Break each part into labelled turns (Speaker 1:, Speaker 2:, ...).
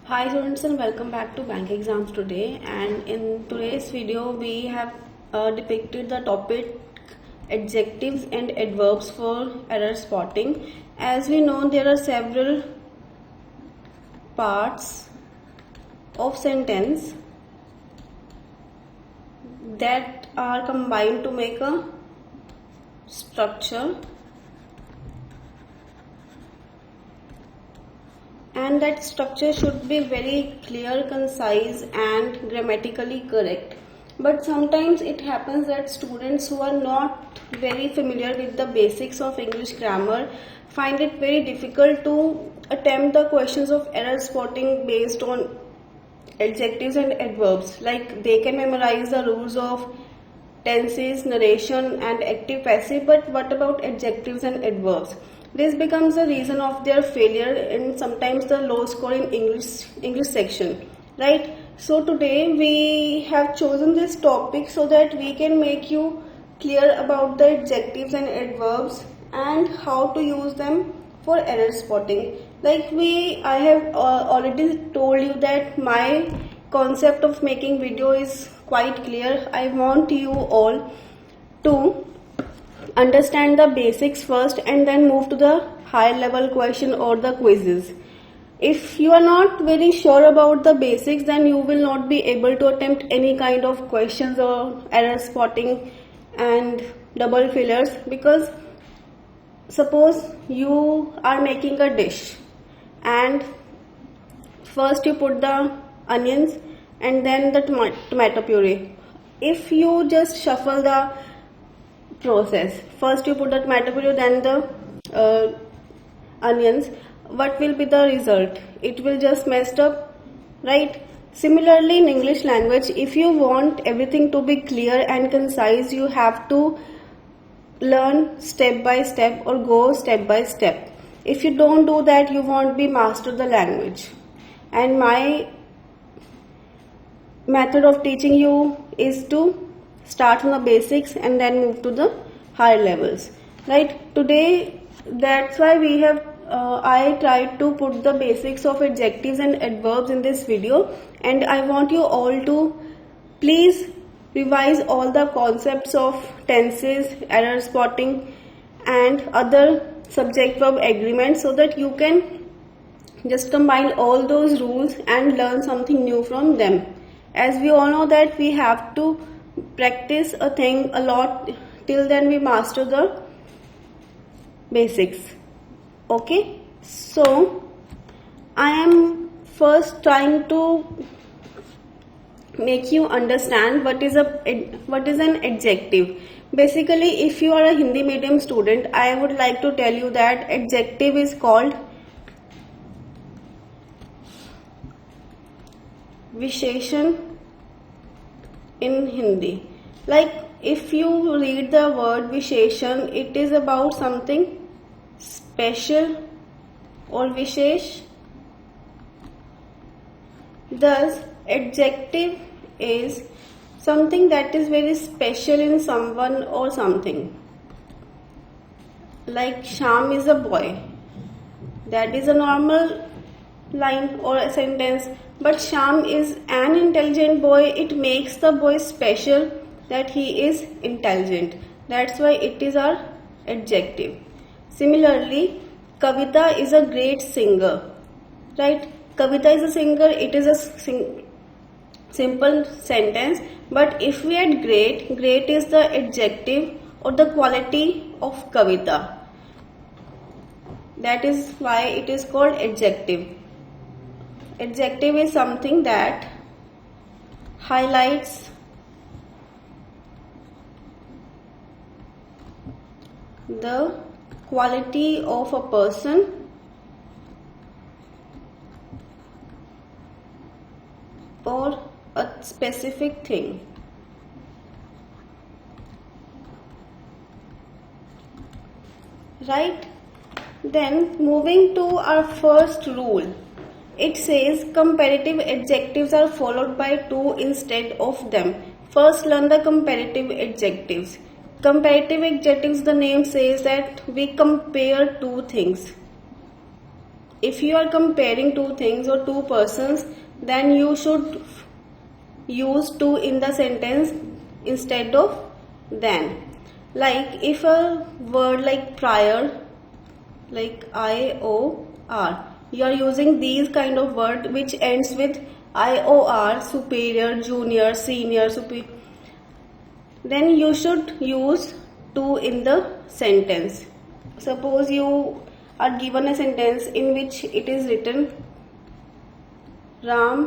Speaker 1: Hi students, and welcome back to bank exams today. And in today's video we have depicted the topic adjectives and adverbs for error spotting. As we know, there are several parts of sentence that are combined to make a structure, and that structure should be very clear, concise and grammatically correct. But sometimes it happens that students who are not very familiar with the basics of English grammar find it very difficult to attempt the questions of error spotting based on adjectives and adverbs. Like they can memorize the rules of tenses, narration and active passive, but what about adjectives and adverbs? This becomes the reason of their failure and sometimes the low score in English section, right? So today we have chosen this topic so that we can make you clear about the adjectives and adverbs and how to use them for error spotting. Like I have already told you that my concept of making video is quite clear. I want you all to understand the basics first and then move to the higher level question or the quizzes. If you are not very sure about the basics, then you will not be able to attempt any kind of questions or error spotting and double fillers. Because suppose you are making a dish and first you put the onions and then the tomato puree. If you just shuffle the process, first you put the tomato puree then the onions, what will be the result? It will just messed up, right? Similarly, in English language, if you want everything to be clear and concise, you have to learn step by step or go step by step. If you don't do that, you won't be master the language. And my method of teaching you is to start from the basics and then move to the higher levels, right? Today, that's why we have I tried to put the basics of adjectives and adverbs in this video, and I want you all to please revise all the concepts of tenses, error spotting and other subject verb agreements so that you can just combine all those rules and learn something new from them. As we all know that we have to practice a thing a lot till then we master the basics. Okay, so I am first trying to make you understand what is an adjective. Basically, if you are a Hindi medium student, I would like to tell you that adjective is called Visheshan in Hindi. Like if you read the word Visheshan, it is about something special or Vishesh. Thus, adjective is something that is very special in someone or something. Like Sham is a boy. That is a normal line or a sentence. But Sham is an intelligent boy. It makes the boy special that he is intelligent. That's why it is our adjective. Similarly, Kavita is a great singer, right? Kavita is a singer. It is a simple sentence, but if we add great, great is the adjective or the quality of Kavita. That is why it is called adjective. Adjective is something that highlights the quality of a person or a specific thing. Right? Then moving to our first rule. It says comparative adjectives are followed by two instead of them. First, learn the comparative adjectives. Comparative adjectives, the name says that we compare two things. if you are comparing two things or two persons, then you should use to in the sentence instead of than. Like if a word like prior, like IOR, you are using these kind of word which ends with IOR, superior, junior, senior, superior, then you should use to in the sentence. Suppose you are given a sentence in which it is written Ram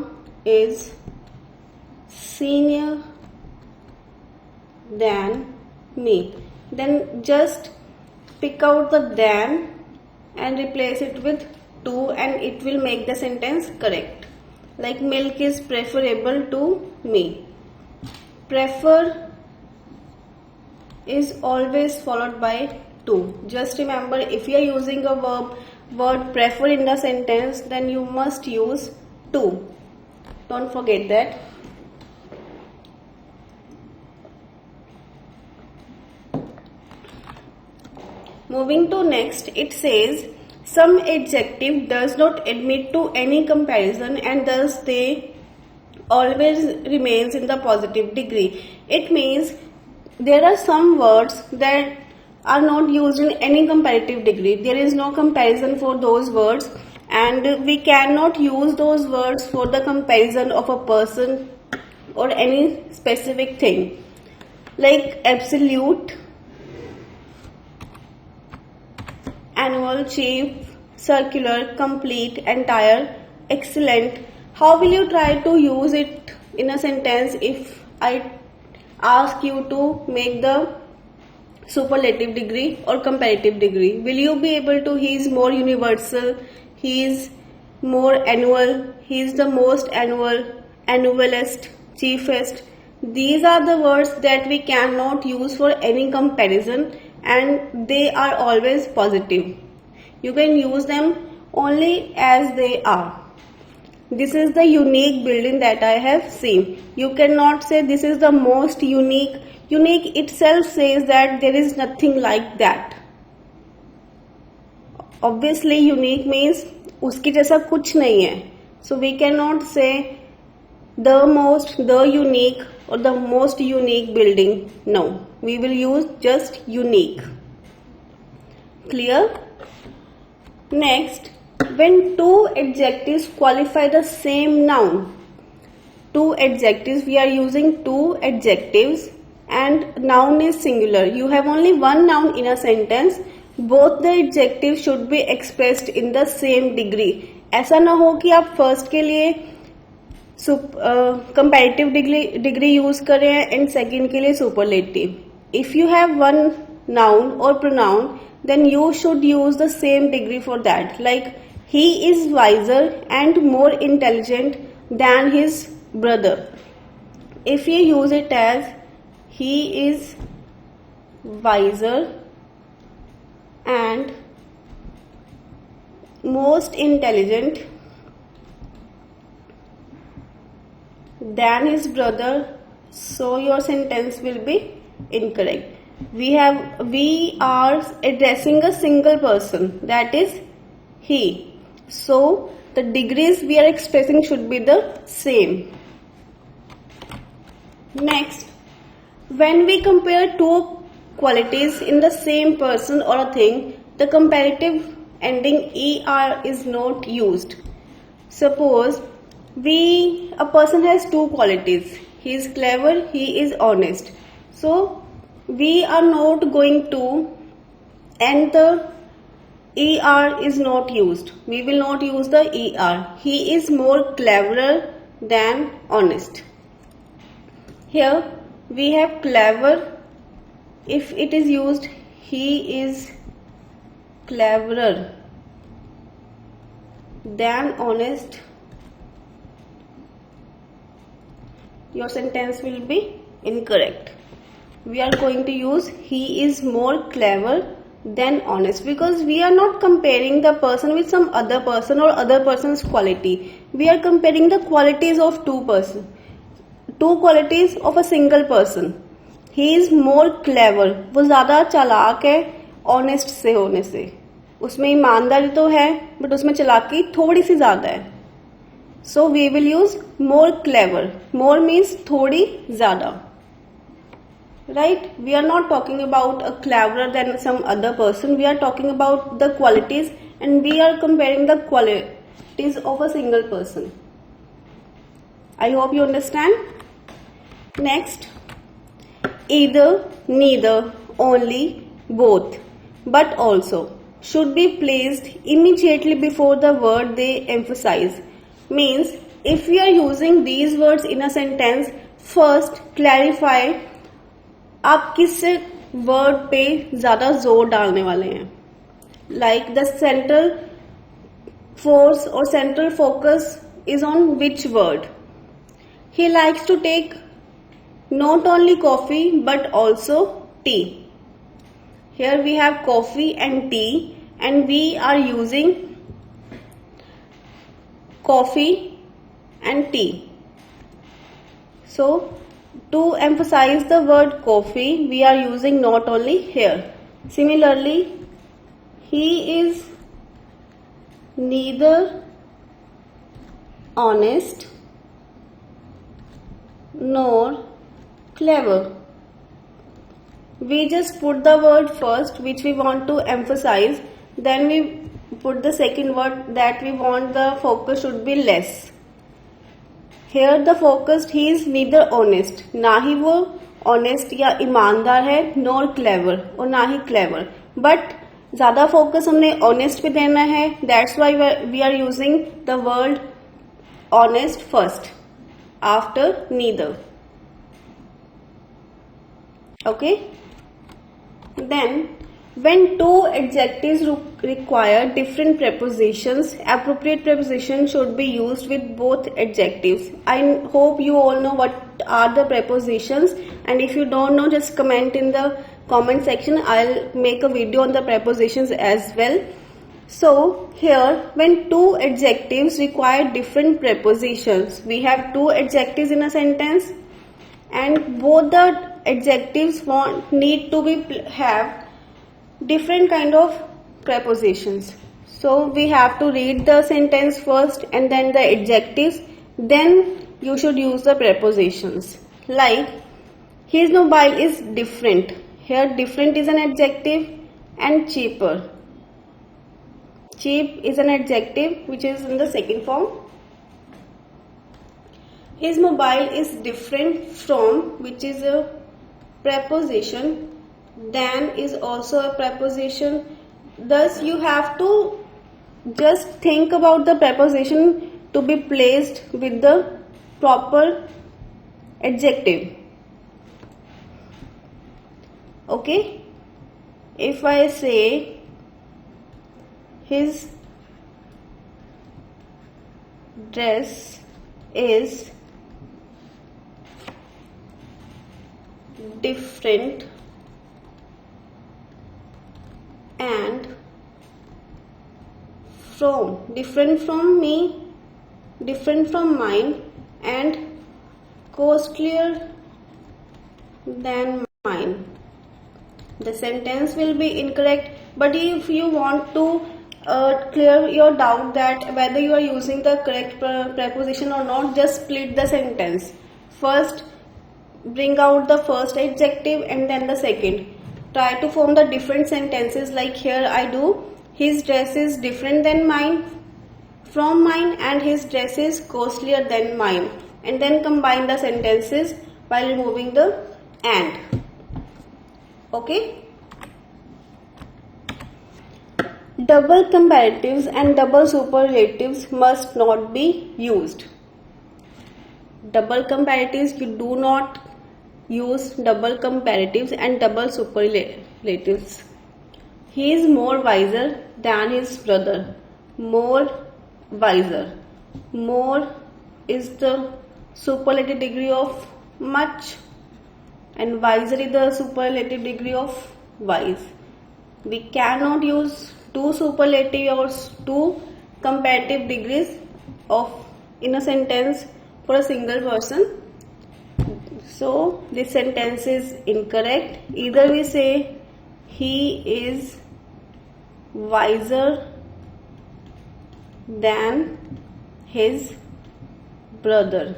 Speaker 1: is senior than me, then just pick out the than and replace it with to, and it will make the sentence correct. Like milk is preferable to me. Prefer is always followed by to. Just remember, if you are using a word prefer in the sentence, then you must use to. Don't forget that. Moving to next, it says some adjective does not admit to any comparison and thus they always remains in the positive degree. It means there are some words that are not used in any comparative degree. There is no comparison for those words, and we cannot use those words for the comparison of a person or any specific thing. Like absolute, annual, cheap, circular, complete, entire, excellent. How will you try to use it in a sentence if I ask you to make the superlative degree or comparative degree? Will you be able to? He is more universal, he is more annual, he is the most annual, annualist, chiefest. These are the words that we cannot use for any comparison, and they are always positive. You can use them only as they are. This is the unique building that I have seen. You cannot say this is the most unique. Unique itself says that there is nothing like that. Obviously, unique means उसके जैसा कुछ नहीं है. So we cannot say the most, the unique or the most unique building. No, we will use just unique. Clear? Next, when two adjectives qualify the same noun, two adjectives, we are using two adjectives and noun is singular. You have only one noun in a sentence. Both the adjectives should be expressed in the same degree. ऐसा ना हो कि आप first के लिए comparative degree use करें and second के लिए superlative. If you have one noun or pronoun, then you should use the same degree for that. Like he is wiser and more intelligent than his brother. If you use it as he is wiser and most intelligent than his brother, so your sentence will be incorrect. We are addressing a single person, that is he. So the degrees we are expressing should be the same. Next, when we compare two qualities in the same person or a thing, the comparative ending er is not used. Suppose a person has two qualities. He is clever, he is honest. So we are not going to, and the er is not used. We will not use the er. He is more cleverer than honest. Here we have clever. If it is used, he is cleverer than honest, your sentence will be incorrect. We are going to use he is more clever than honest, because we are not comparing the person with some other person or other person's quality. We are comparing the qualities of two qualities of a single person. He is more clever, वो ज़्यादा चालाक है honest से होने से. उसमें ईमानदारी तो है बट उसमें चालाकी थोड़ी सी ज्यादा है. So we will use more clever. More means थोड़ी ज्यादा. Right? We are not talking about a cleverer than some other person. We are talking about the qualities, and we are comparing the qualities of a single person. I hope you understand. Next, either, neither, only, both, but also should be placed immediately before the word they emphasize. Means, if we are using these words in a sentence, first clarify आप किस word पे ज्यादा जोर डालने वाले हैं. Like the central force और central focus is on which word. He likes to take not only coffee but also tea. Here we have coffee and tea and we are using coffee and tea. So to emphasize the word coffee, we are using not only here. Similarly, he is neither honest nor clever. We just put the word first which we want to emphasize, then we put the second word that we want the focus should be less. Here the focused, he is neither honest, ना ही वो honest या ईमानदार है, nor clever और ना ही clever. But ज़्यादा focus हमने honest पे देना है. That's why we are using the word honest first after neither. Okay. Then when two adjectives require different prepositions, appropriate preposition should be used with both adjectives. I hope you all know what are the prepositions, and if you don't know, just comment in the comment section. I'll make a video on the prepositions as well. So here, when two adjectives require different prepositions, we have two adjectives in a sentence and both the adjectives need to have different kind of prepositions. So we have to read the sentence first and then the adjectives, then you should use the prepositions. Like, his mobile is different. Here different is an adjective and cheaper. Cheap is an adjective which is in the second form. His mobile is different from, which is a preposition. Than is also a preposition. Thus you have to just think about the preposition to be placed with the proper adjective. Okay, if I say his dress is different and from, different from me, different from mine, and costlier than mine, the sentence will be incorrect. But if you want to clear your doubt that whether you are using the correct preposition or not, just split the sentence. First bring out the first adjective and then the second. Try to form the different sentences. Like here I do, his dress is different than mine, from mine, and his dress is costlier than mine, and then combine the sentences while removing the and. Okay. Double comparatives and double superlatives must not be used. Double comparatives, you do not use double comparatives and double superlatives. He is more wiser than his brother. More wiser. More is the superlative degree of much, and wiser is the superlative degree of wise. We cannot use two superlative or two comparative degrees of in a sentence for a single person. So this sentence is incorrect. Either we say he is wiser than his brother.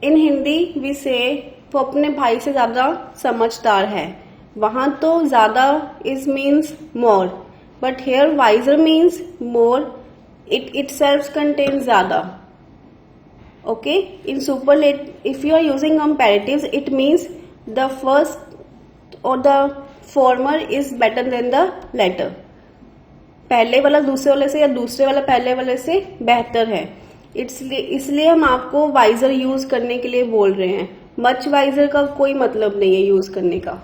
Speaker 1: In Hindi we say वो अपने भाई से ज्यादा समझदार है. वहां तो ज्यादा is means more, but here wiser means more. It itself contains ज्यादा. Okay, in superlative, if you are using comparatives, it means the first or the former is better than the latter. पहले वाला दूसरे वाले से या दूसरे वाला पहले वाले से बेहतर है. इसलिए हम आपको वाइजर यूज करने के लिए बोल रहे हैं. मच वाइजर का कोई मतलब नहीं है यूज करने का.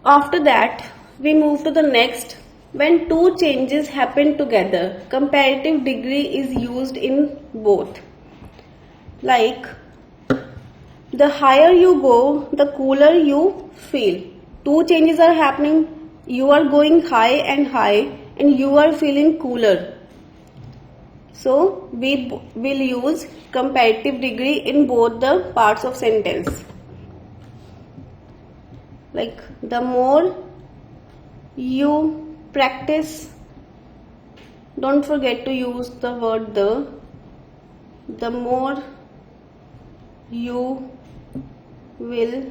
Speaker 1: After that, we move to the next. When two changes happen together, comparative degree is used in both. Like, the higher you go, the cooler you feel. Two changes are happening. You are going high, and you are feeling cooler. So, we will use comparative degree in both the parts of sentence. Like, the more you practice, don't forget to use the word the more you will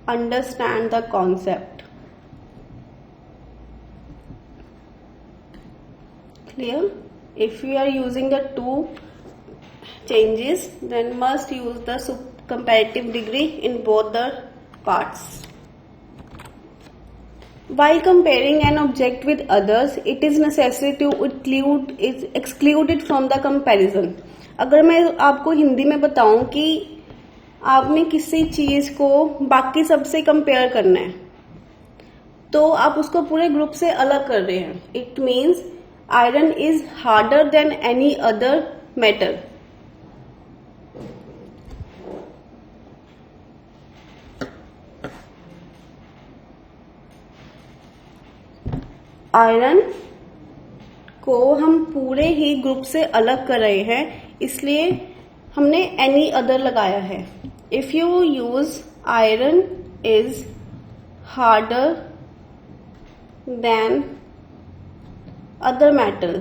Speaker 1: understand the concept. Clear? If you are using the two changes, then must use the comparative degree in both the parts. While comparing an object with others, it is necessary to exclude it from the comparison. अगर मैं आपको हिंदी में बताऊं कि आपने किसी चीज को बाकी सबसे कंपेयर करना है, तो आप उसको पूरे ग्रुप से अलग कर रहे हैं. It means iron is harder than any other metal. Iron को हम पूरे ही ग्रुप से अलग कर रहे हैं, इसलिए हमने एनी अदर लगाया है. If you use iron is harder than other metal,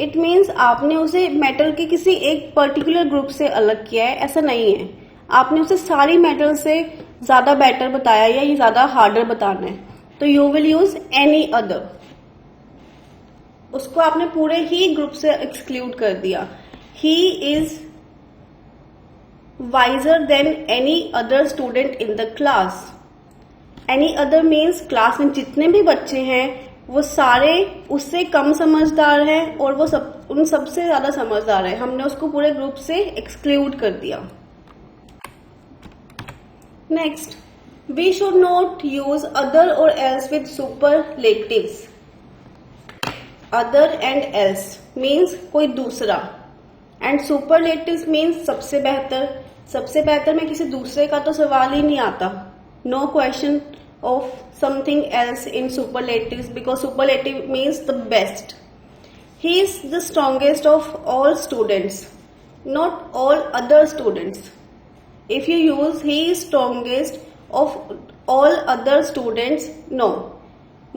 Speaker 1: it means आपने उसे मेटल के किसी एक पर्टिकुलर ग्रुप से अलग किया है, ऐसा नहीं है. आपने उसे सारी मेटल से ज्यादा बेटर बताया या ये ज्यादा हार्डर बताना है, तो you will use any other. उसको आपने पूरे ही ग्रुप से एक्सक्लूड कर दिया. He is visor then any other student in the class. Any other means class में जितने भी बच्चे हैं वो सारे उससे कम समझदार हैं और वो उन सबसे ज्यादा समझदार है. हमने उसको पूरे ग्रुप से एक्सक्लूड कर दिया. Next, we should not use other or else with superlatives. Other and else means कोई दूसरा, and superlatives means सबसे बेहतर. सबसे बेहतर में किसी दूसरे का तो सवाल ही नहीं आता. No question of something else in superlatives, because superlative means the best. He is the strongest of all students, not all other students. If you use he is strongest of all other students, no,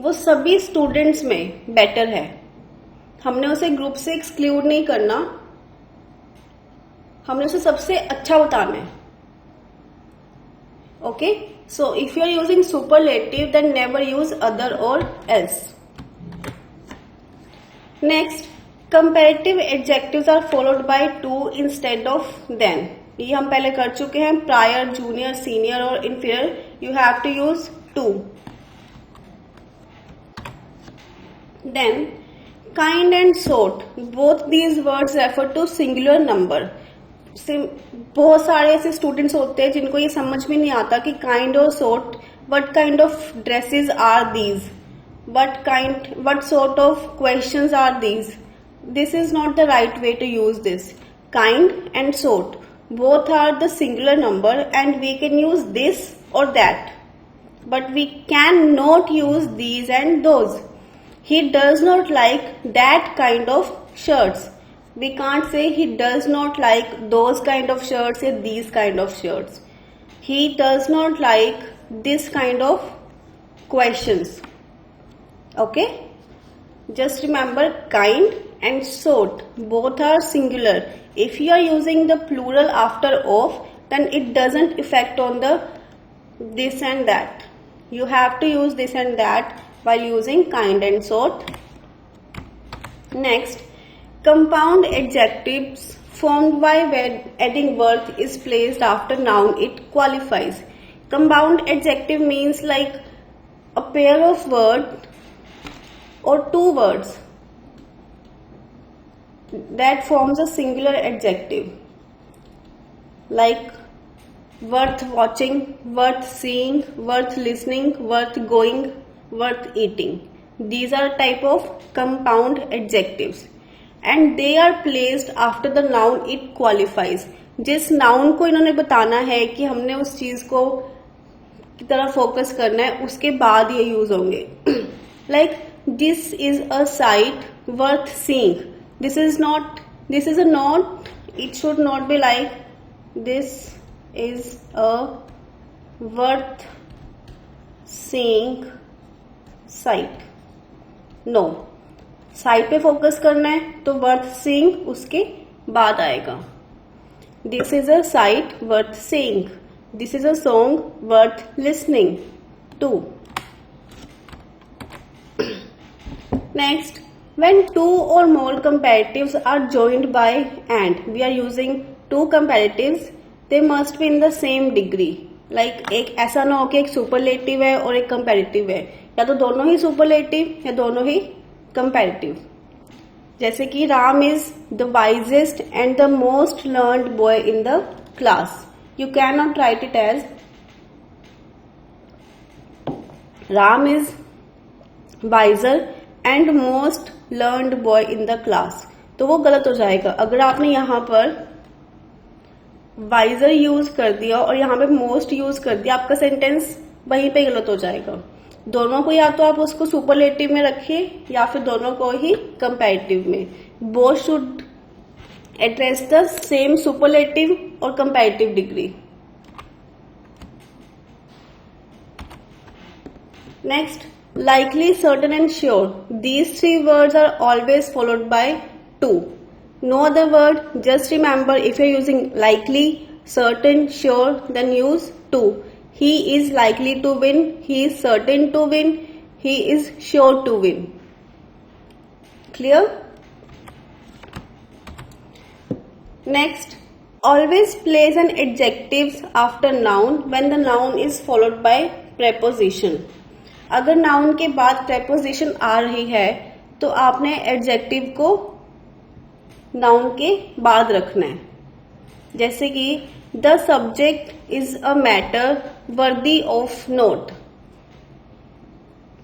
Speaker 1: वो सभी students में better है. हमने उसे group से exclude नहीं करना, हमने उसे सबसे अच्छा बताना है. Okay, so if you are using superlative then never use other और else. Next, comparative adjectives are followed by to instead of than. ये हम पहले कर चुके हैं. प्रायर, जूनियर, सीनियर और inferior, you have to use to. Then kind and sort, both these words refer to singular number. बहुत सारे ऐसे स्टूडेंट्स होते हैं जिनको ये समझ में नहीं आता कि काइंड और sort, what kind of dresses are these, what sort of questions are these. This is not the right way to use this. Kind and sort both are the singular number and we can use this or that, but we cannot use these and those. He does not like that kind of shirts. We can't say he does not like those kind of shirts or these kind of shirts. He does not like this kind of questions. Okay? Just remember, kind and sort both are singular. If you are using the plural after of, then it doesn't affect on the this and that. You have to use this and that while using kind and sort. Next, compound adjectives formed by adding worth is placed after noun. It qualifies. Compound adjective means like a pair of words or two words that forms a singular adjective, like worth watching, worth seeing, worth listening, worth going, worth eating. These are type of compound adjectives and they are placed after the noun. It qualifies. जिस noun को इन्होंने बताना है कि हमने उस चीज को की तरह फोकस करना है, उसके बाद ये यूज होंगे. Like this is a sight worth seeing. This is a not. It should not be like this is a worth seeing sight. No. Sight पे फोकस करना है तो वर्थ सीइंग उसके बाद आएगा. This is a sight worth seeing. This is a song worth listening to. Next, when two or more comparatives are joined by and, we are using two comparatives, they must be in the same degree. Like एक ऐसा ना हो कि एक superlative है और एक comparative है, या तो दोनों ही सुपरलेटिव या दोनों ही कंपैरेटिव. जैसे कि Ram is the wisest and the most learned boy in the class. You can not write it as Ram is wiser and most learned boy in the class, तो वो गलत हो जाएगा. अगर आपने यहाँ पर वाइजर यूज कर दिया और यहाँ पे मोस्ट यूज कर दिया, आपका सेंटेंस वहीं पे गलत हो जाएगा. दोनों को या तो आप उसको सुपरलेटिव में रखिए या फिर दोनों को ही कंपैरेटिव में. Both should address the same superlative और comparative degree. Next, likely, certain and sure. These three words are always followed by to. No other word. Just remember, if you're using likely, certain, sure, then use to. He is likely to win. He is certain to win. He is sure to win. Clear? Next, always place an adjective after noun when the noun is followed by preposition. अगर noun के बाद preposition आ रही है तो आपने adjective को noun के बाद रखना है. जैसे कि the subject is a matter worthy of note.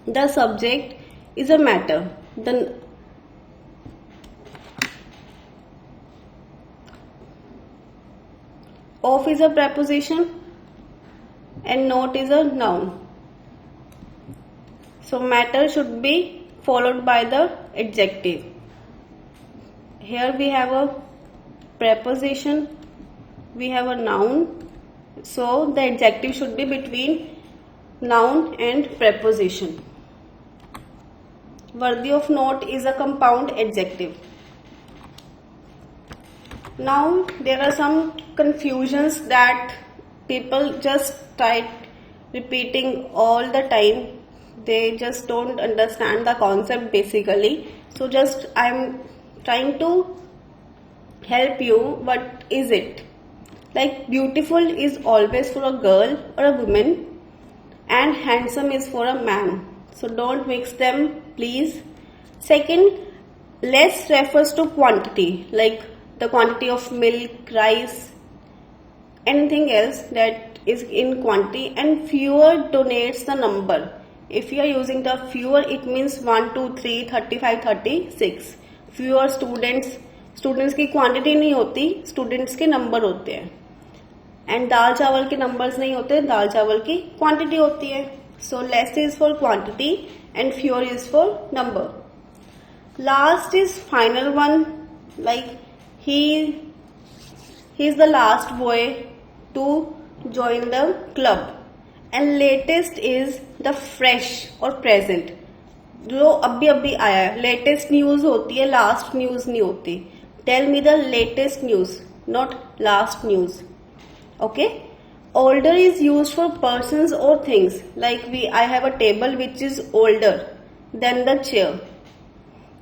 Speaker 1: The subject is a matter. The of is a preposition and note is a noun. So matter should be followed by the adjective. Here we have a preposition, we have a noun, so the adjective should be between noun and preposition. Worthy of note is a compound adjective. Now there are some confusions that people just try repeating all the time. They just don't understand the concept basically. So just I'm trying to help you. What is it? Like beautiful is always for a girl or a woman and handsome is for a man. So don't mix them, please. Second, less refers to quantity, like the quantity of milk, rice, anything else that is in quantity, and fewer denotes the number. If you are using the fewer, it means 1, 2, 3, 35, 36. Fewer students की quantity नहीं होती, students के number होते हैं. And दाल चावल के numbers नहीं होते, दाल चावल की क्वांटिटी होती है. So less is for quantity and fewer is for number. Last is final one. like he is the last boy to join the club, and latest is the fresh और present, जो अभी अभी आया है. Latest news होती है, last news नहीं होती. Tell me the latest news, not last news. Okay. Older is used for persons or things, like I have a table which is older than the chair,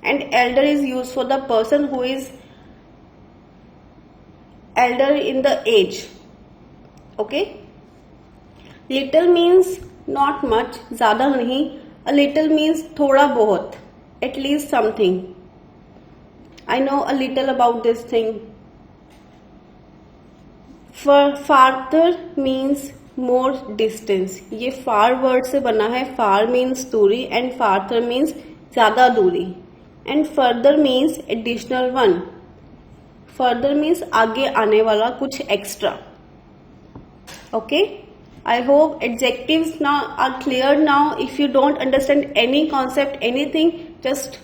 Speaker 1: and elder is used for the person who is elder in the age. Okay. Little means not much, ज़्यादा नहीं. A little means थोड़ा बहुत, at least something. I know a little about this thing. farther means more distance. ये far word से बना है. far means दूरी and farther means ज़्यादा दूरी, and further means additional one. further means आगे आने वाला कुछ extra. Okay. I hope adjectives now are clear now. If you don't understand any concept, anything, just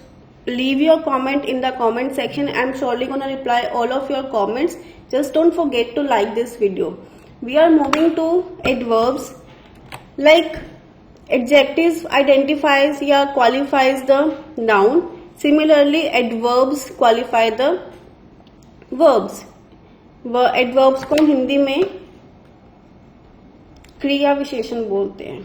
Speaker 1: leave your comment in the comment section. I'm surely gonna reply all of your comments. Just don't forget to like this video. We are moving to adverbs. Like adjectives identifies या qualifies the noun. Similarly, adverbs qualify the verbs. Adverbs को हिंदी में क्रिया विशेषण बोलते हैं.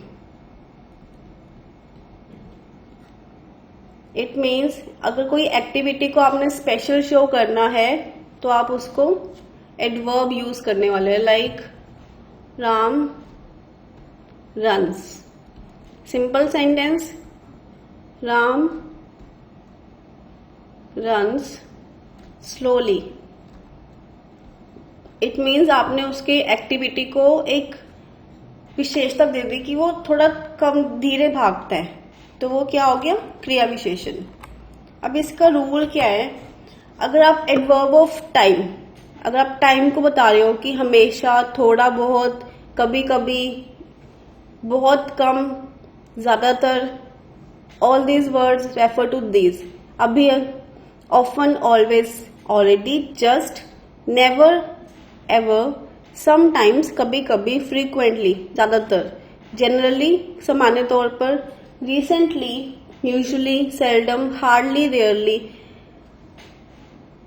Speaker 1: It means अगर कोई activity को आपने स्पेशल शो करना है तो आप उसको एडवर्ब यूज करने वाले हैं. Like Ram runs. Simple sentence, Ram runs slowly. It means आपने उसके एक्टिविटी को एक विशेषता दे दी कि वो थोड़ा कम धीरे भागता है, तो वो क्या हो गया, क्रिया विशेषण. अब इसका रूल क्या है. अगर आप एडवर्ब ऑफ टाइम, अगर आप टाइम को बता रहे हो कि हमेशा, थोड़ा बहुत, कभी कभी, बहुत कम, ज्यादातर, all these words refer to these. अभी, often, always, already, just, never, ever, sometimes, कभी कभी, फ्रीक्वेंटली, ज्यादातर, जनरली, सामान्य तौर पर, recently, usually, seldom, hardly, rarely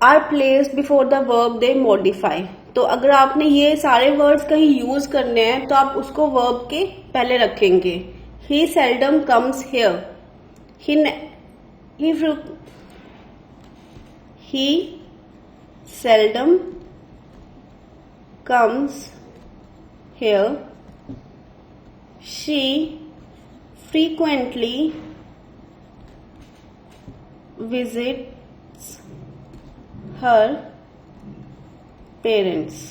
Speaker 1: are placed before the verb they modify. तो अगर आपने ये सारे वर्ड्स कहीं यूज करने हैं तो आप उसको वर्ब के पहले रखेंगे. He seldom comes here. He seldom comes here. She frequently visits her parents.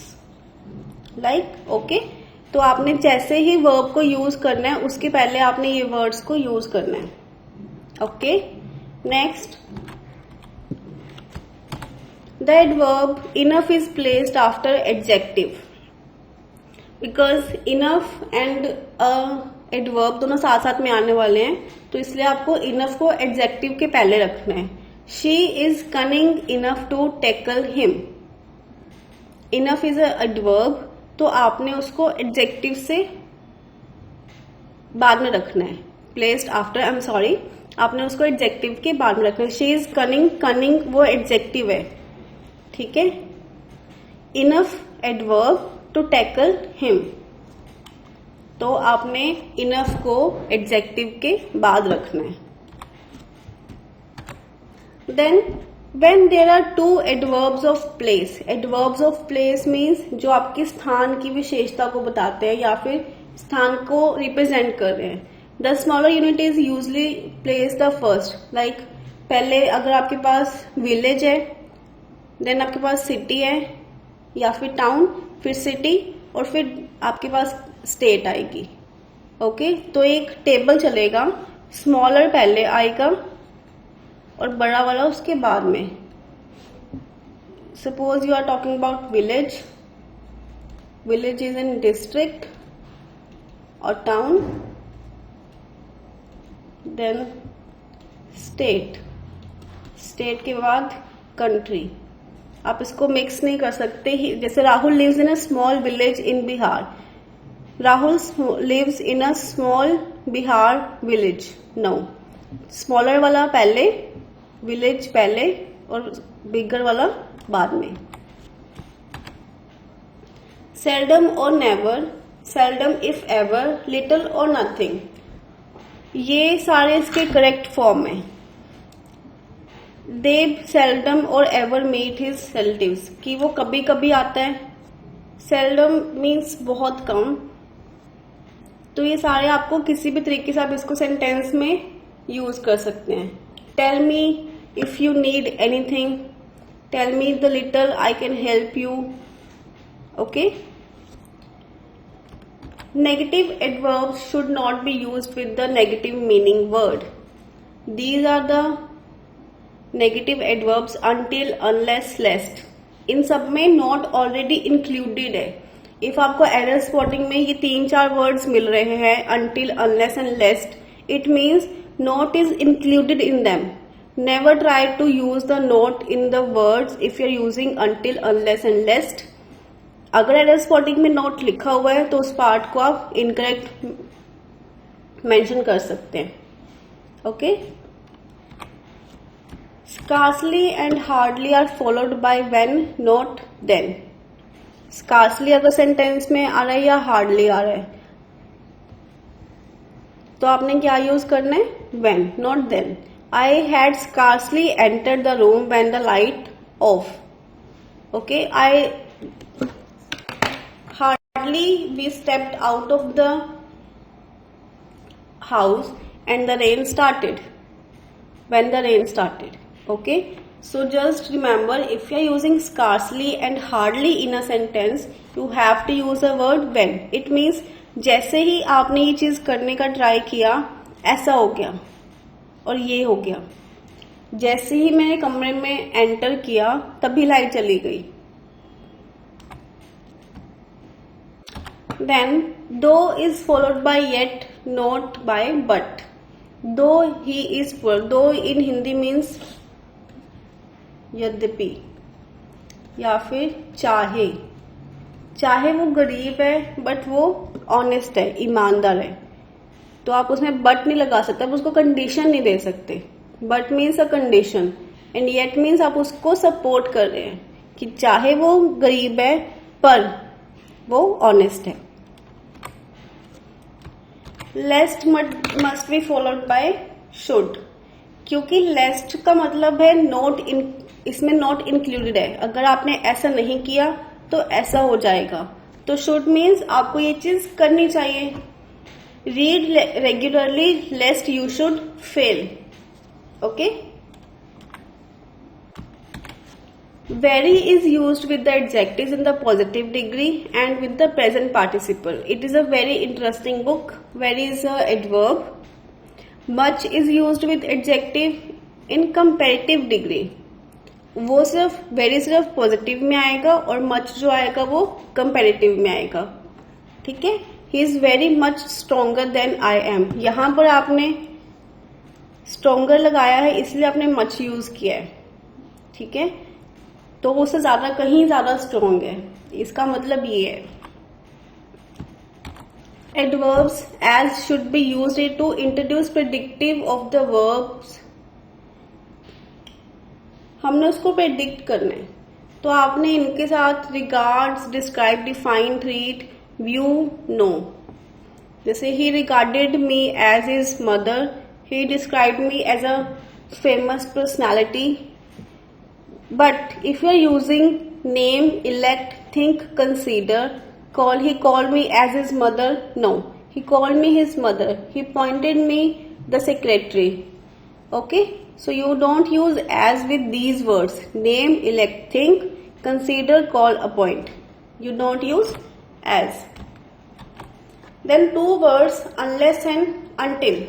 Speaker 1: Okay. तो आपने जैसे ही वर्ब को यूज करना है उसके पहले आपने ये वर्ड्स को यूज करना है. Okay. Next, the adverb enough is placed after adjective, because enough and adverb दोनों साथ साथ में आने वाले हैं, तो इसलिए आपको enough को adjective के पहले रखना है. she is cunning enough to tackle him. enough is a adverb, तो आपने उसको adjective से बाद में रखना है. placed after, I'm sorry, आपने उसको adjective के बाद में रखना है. she is cunning, cunning वो adjective है. ठीक है. Enough adverb to tackle him, तो आपने इनफ को एडजेक्टिव के बाद रखना है. Then when there are two adverbs of place. Adverbs of place means जो आपके स्थान की विशेषता को बताते हैं या फिर स्थान को रिप्रेजेंट कर रहे हैं. The smaller unit is usually place the first. Like पहले अगर आपके पास विलेज है, देन आपके पास सिटी है या फिर टाउन, फिर सिटी, और फिर आपके पास स्टेट आएगी. ओके. तो एक टेबल चलेगा, स्मॉलर पहले आएगा और बड़ा वाला उसके बाद में. Suppose you are talking about village. Village is in district और टाउन, देन स्टेट. स्टेट के बाद कंट्री. आप इसको मिक्स नहीं कर सकते। जैसे Rahul lives in a small village in Bihar, Rahul lives in a small Bihar village. No, smaller वाला पहले, विलेज पहले और बिगर वाला बाद में। सेल्डम और never, seldom if ever, little और नथिंग, ये सारे इसके करेक्ट फॉर्म है। देव सेल्डम और एवर मीट हिज रिलेटिव्स, कि वो कभी कभी आता है। सेल्डम मीन्स बहुत कम। तो ये सारे आपको किसी भी तरीके से आप इसको सेंटेंस में यूज कर सकते हैं। Tell me if you need anything, tell me the little I can help you. Okay. Negative adverbs should not be used with the negative meaning word. These are the negative adverbs until, unless, lest. इन सब में not already included है। If आपको error spotting में ये 3-4 words मिल रहे हैं until, unless and lest, it means not is included in them. Never try to use the not in the words if you are using until, unless and lest. अगर error spotting में not लिखा हुआ है तो उस part को आप incorrect mention कर सकते हैं। Okay. Scarcely and hardly are followed by when, not then. Scarcely अगर सेंटेंस में आ रहा है या हार्डली आ रहा है तो आपने क्या यूज करना है, when, not then. I had scarcely entered the room when the light off. Okay. Hardly we stepped out of the house and the rain started, when the rain started. Okay, so just remember, if you are using scarcely and hardly in a sentence, you have to use a word when. It means जैसे ही आपने ये चीज करने का try किया ऐसा हो गया और ये हो गया। जैसे ही मैंने कमरे में एंटर किया तभी लाइट चली गई। Then though is followed by yet, not by but. Though he is poor, though in Hindi means यद्यपि, या फिर चाहे, चाहे वो गरीब है बट वो ऑनेस्ट है, ईमानदार है, तो आप उसमें बट नहीं लगा सकते, आप उसको कंडीशन नहीं दे सकते। But means a condition and yet means आप उसको सपोर्ट कर रहे हैं कि चाहे वो गरीब है पर वो ऑनेस्ट है। Lest must be followed by should, क्योंकि लेस्ट का मतलब है नॉट इन, इसमें नॉट इंक्लूडेड है। अगर आपने ऐसा नहीं किया तो ऐसा हो जाएगा। तो शुड मीन्स आपको ये चीज करनी चाहिए। Read regularly लेस्ट you should fail. Okay. Very is used with the adjectives in the positive degree and with the present participle. It is a very interesting book. Very is a adverb. Much is used with adjective in comparative degree. वो सिर्फ very सिर्फ positive में आएगा और much जो आएगा वो comparative में आएगा। ठीक है। He is very much stronger than I am. यहाँ पर आपने stronger लगाया है इसलिए आपने much यूज किया है। ठीक है। तो वो उससे ज्यादा, कहीं ज्यादा स्ट्रॉन्ग है, इसका मतलब ये है। Adverbs as should be used to introduce predictive of the verbs. हमने उसको प्रेडिक्ट करना है तो आपने इनके साथ regards, describe, define, treat, view, know. जैसे he regarded me as his mother, he described me as a famous personality. But if you are using name, elect, think, consider, call, he called me as his mother. No, he called me his mother. He appointed me the secretary. Okay, so you don't use as with these words: name, elect, think, consider, call, appoint. You don't use as. Then two words, unless and until.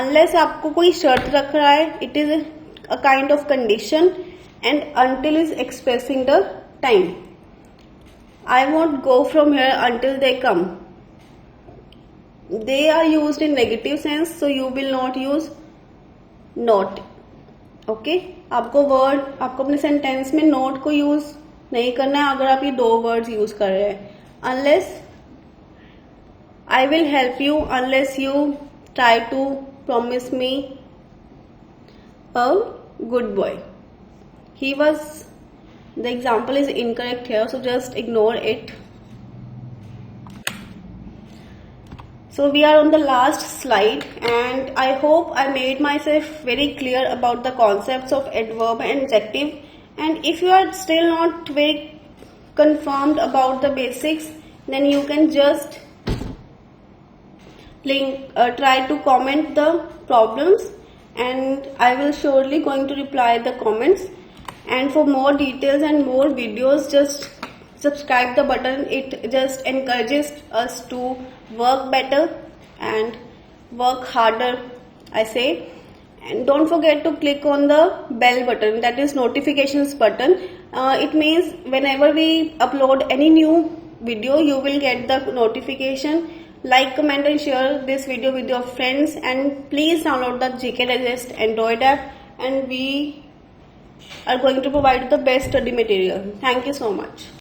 Speaker 1: Unless आपको कोई शर्त रख रहा है, it is a kind of condition. And until is expressing the time. I won't go from here until they come. They are used in negative sense, so you will not use not. Okay आपको अपने sentence में not को use नहीं करना है अगर आप ये 2 वर्ड्स यूज कर रहे हैं. Unless I will help you unless you try to promise me a good boy. The example is incorrect here, so just ignore it. So we are on the last slide, and I hope I made myself very clear about the concepts of adverb and adjective. And if you are still not very confirmed about the basics, then you can just try to comment the problems, and I will surely going to reply the comments. And for more details and more videos, just subscribe the button. It just encourages us to work better and work harder, I say. And don't forget to click on the bell button, that is notifications button. It means whenever we upload any new video, you will get the notification. Like, comment and share this video with your friends, and please download the GK Digest Android app, and we are going to provide the best study material. Thank you so much.